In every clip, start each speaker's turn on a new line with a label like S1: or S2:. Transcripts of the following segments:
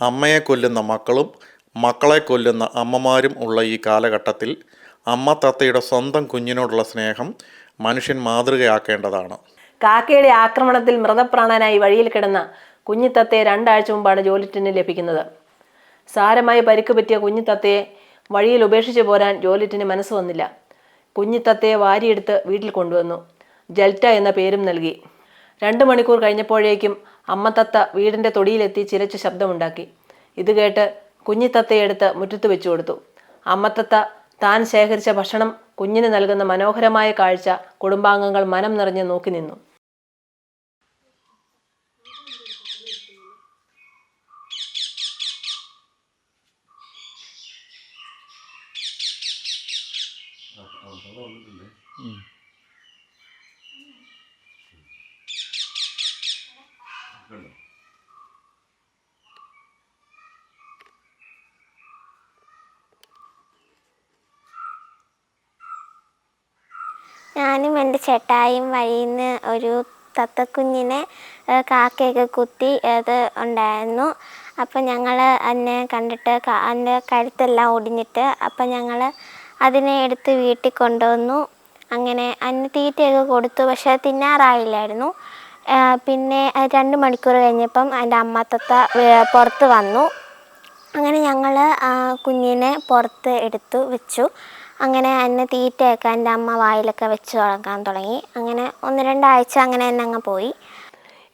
S1: അമ്മയെ കൊല്ലുന്ന മക്കളും മക്കളെ കൊല്ലുന്ന അമ്മമാരും ഉള്ള ഈ കാലഘട്ടത്തിൽ അമ്മ തത്തയുടെ സ്വന്തം കുഞ്ഞിനോടുള്ള സ്നേഹം മനുഷ്യൻ മാതൃകയാക്കേണ്ടതാണ്.
S2: കാക്കയുടെ ആക്രമണത്തിൽ മൃതപ്രാണനായി വഴിയിൽ കിടന്ന കുഞ്ഞിത്തത്തയെ 2 ആഴ്ച മുമ്പാണ് ജോലിറ്റിന് ലഭിക്കുന്നത്. സാരമായി പരിക്ക് പറ്റിയ കുഞ്ഞിത്തത്തയെ വഴിയിൽ ഉപേക്ഷിച്ചു പോരാൻ ജോലിറ്റിന് മനസ്സ് വന്നില്ല. കുഞ്ഞിത്തത്തയെ വാരിയെടുത്ത് വീട്ടിൽ കൊണ്ടുവന്നു. ജൽറ്റ എന്ന പേരും നൽകി. 2 മണിക്കൂർ കഴിഞ്ഞപ്പോഴേക്കും അമ്മ തത്ത വീടിൻ്റെ തൊടിയിലെത്തി ചിരച്ച് ശബ്ദമുണ്ടാക്കി. ഇത് കേട്ട് കുഞ്ഞിത്തത്തയെ എടുത്ത് മുറ്റത്ത് വെച്ചു കൊടുത്തു. അമ്മത്തത്ത താൻ ശേഖരിച്ച ഭക്ഷണം കുഞ്ഞിന് നൽകുന്ന മനോഹരമായ കാഴ്ച കുടുംബാംഗങ്ങൾ മനം നിറഞ്ഞ് നോക്കി നിന്നു.
S3: ഞാനും എൻ്റെ ചേട്ടായും വഴിയിൽ നിന്ന് ഒരു തത്തക്കുഞ്ഞിനെ കാക്കയൊക്കെ കുത്തി അത് ഉണ്ടായിരുന്നു. അപ്പം ഞങ്ങൾ അതിനെ കണ്ടിട്ട് അതിൻ്റെ കഴുത്തെല്ലാം ഒടിഞ്ഞിട്ട് അപ്പം ഞങ്ങൾ അതിനെ എടുത്ത് വീട്ടിൽ കൊണ്ടുവന്നു. അങ്ങനെ അതിന് തീറ്റയൊക്കെ കൊടുത്തു. പക്ഷേ തിന്നാറായില്ലായിരുന്നു. പിന്നെ 2 മണിക്കൂർ കഴിഞ്ഞപ്പം അതിൻ്റെ അമ്മ തത്ത പുറത്ത് വന്നു. അങ്ങനെ ഞങ്ങൾ കുഞ്ഞിനെ പുറത്ത് എടുത്തു വെച്ചു. അങ്ങനെ അതിന് തീറ്റയൊക്കെ എൻ്റെ അമ്മ വായിലൊക്കെ വെച്ച് തുടങ്ങാൻ തുടങ്ങി. അങ്ങനെ 1-2 ആഴ്ച അങ്ങനെ തന്നെ അങ്ങ് പോയി.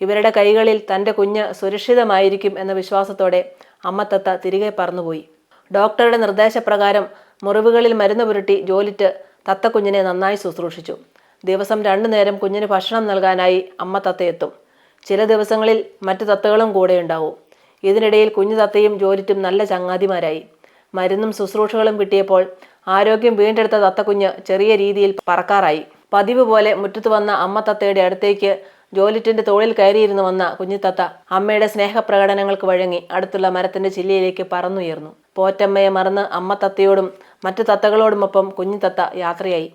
S2: ഇവരുടെ കൈകളിൽ തൻ്റെ കുഞ്ഞ് സുരക്ഷിതമായിരിക്കും എന്ന വിശ്വാസത്തോടെ അമ്മ തത്ത തിരികെ പറന്നുപോയി. ഡോക്ടറുടെ നിർദ്ദേശപ്രകാരം മുറിവുകളിൽ മരുന്ന് പുരട്ടി ജോലിറ്റ് തത്തക്കുഞ്ഞിനെ നന്നായി ശുശ്രൂഷിച്ചു. ദിവസം 2 നേരം കുഞ്ഞിന് ഭക്ഷണം നൽകാനായി അമ്മ തത്ത എത്തും. ചില ദിവസങ്ങളിൽ മറ്റു തത്തകളും കൂടെ ഉണ്ടാവും. ഇതിനിടയിൽ കുഞ്ഞു തത്തയും ജോലിറ്റും നല്ല ചങ്ങാതിമാരായി. മരുന്നും ശുശ്രൂഷകളും കിട്ടിയപ്പോൾ ആരോഗ്യം വീണ്ടെടുത്ത തത്തക്കുഞ്ഞ് ചെറിയ രീതിയിൽ പറക്കാറായി. പതിവ് പോലെ മുറ്റത്ത് വന്ന അമ്മ തത്തയുടെ അടുത്തേക്ക് ജോലിറ്റിന്റെ തോളിൽ കയറിയിരുന്നു വന്ന കുഞ്ഞിത്തത്ത അമ്മയുടെ സ്നേഹപ്രകടനങ്ങൾക്ക് വഴങ്ങി അടുത്തുള്ള മരത്തിന്റെ ചില്ലയിലേക്ക് പറന്നുയർന്നു. പോറ്റമ്മയെ മറന്ന് അമ്മ തത്തയോടും മറ്റു തത്തകളോടുമൊപ്പം കുഞ്ഞിത്തത്ത യാത്രയായി.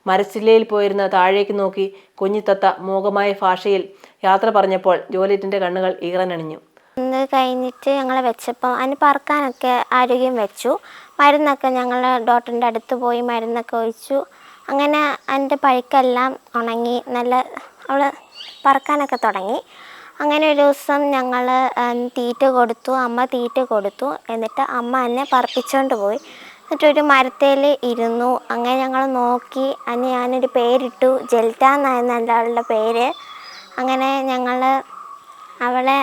S2: മരച്ചില്ലയിൽ പോയിരുന്ന താഴേക്ക് നോക്കി കുഞ്ഞിത്തത്ത മൂകമായ ഭാഷയിൽ യാത്ര പറഞ്ഞപ്പോൾ ജോലിറ്റിന്റെ കണ്ണുകൾ ഈറനണിഞ്ഞു.
S3: ഇത് കഴിഞ്ഞിട്ട് ഞങ്ങൾ വെച്ചപ്പോൾ അതിന് പറക്കാനൊക്കെ ആരോഗ്യം വെച്ചു. മരുന്നൊക്കെ ഞങ്ങൾ ഡോക്ടറിൻ്റെ അടുത്ത് പോയി മരുന്നൊക്കെ ഒഴിച്ചു. അങ്ങനെ അതിൻ്റെ പഴുക്കെല്ലാം ഉണങ്ങി നല്ല അവൾ പറക്കാനൊക്കെ തുടങ്ങി. അങ്ങനെ ഒരു ദിവസം ഞങ്ങൾ തീറ്റ കൊടുത്തു. അമ്മ തീറ്റ കൊടുത്തു. എന്നിട്ട് അമ്മ എന്നെ പറപ്പിച്ചുകൊണ്ട് പോയി. എന്നിട്ടൊരു മരത്തേൽ ഇരുന്നു. അങ്ങനെ ഞങ്ങൾ നോക്കി. അതിന് ഞാനൊരു പേരിട്ടു. ജൽറ്റ എന്നായിരുന്നു അവളുടെ പേര്. അങ്ങനെ ഞങ്ങൾ അവളെ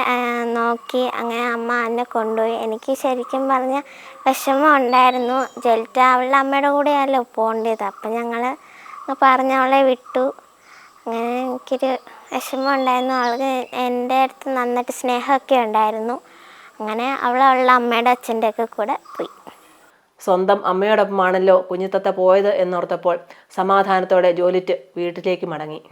S3: നോക്കി. അങ്ങനെ അമ്മ എന്നെ കൊണ്ടുപോയി. എനിക്ക് ശരിക്കും പറഞ്ഞാൽ വിഷമം ഉണ്ടായിരുന്നു. ജൽറ്റ അവളുടെ അമ്മയുടെ കൂടെയല്ലോ പോകേണ്ടത്. അപ്പം ഞങ്ങൾ പറഞ്ഞ് അവളെ വിട്ടു. അങ്ങനെ എനിക്കൊരു വിഷമം ഉണ്ടായിരുന്നു. അവൾക്ക് എൻ്റെ അടുത്ത് നന്നായിട്ട് സ്നേഹമൊക്കെ ഉണ്ടായിരുന്നു. അങ്ങനെ അവളുടെ അമ്മയുടെ അച്ഛൻ്റെ ഒക്കെ കൂടെ പോയി.
S2: സ്വന്തം അമ്മയോടൊപ്പമാണല്ലോ കുഞ്ഞിത്തത്ത പോയത് എന്നോർത്തപ്പോൾ സമാധാനത്തോടെ ജോലിറ്റ് വീട്ടിലേക്ക് മടങ്ങി.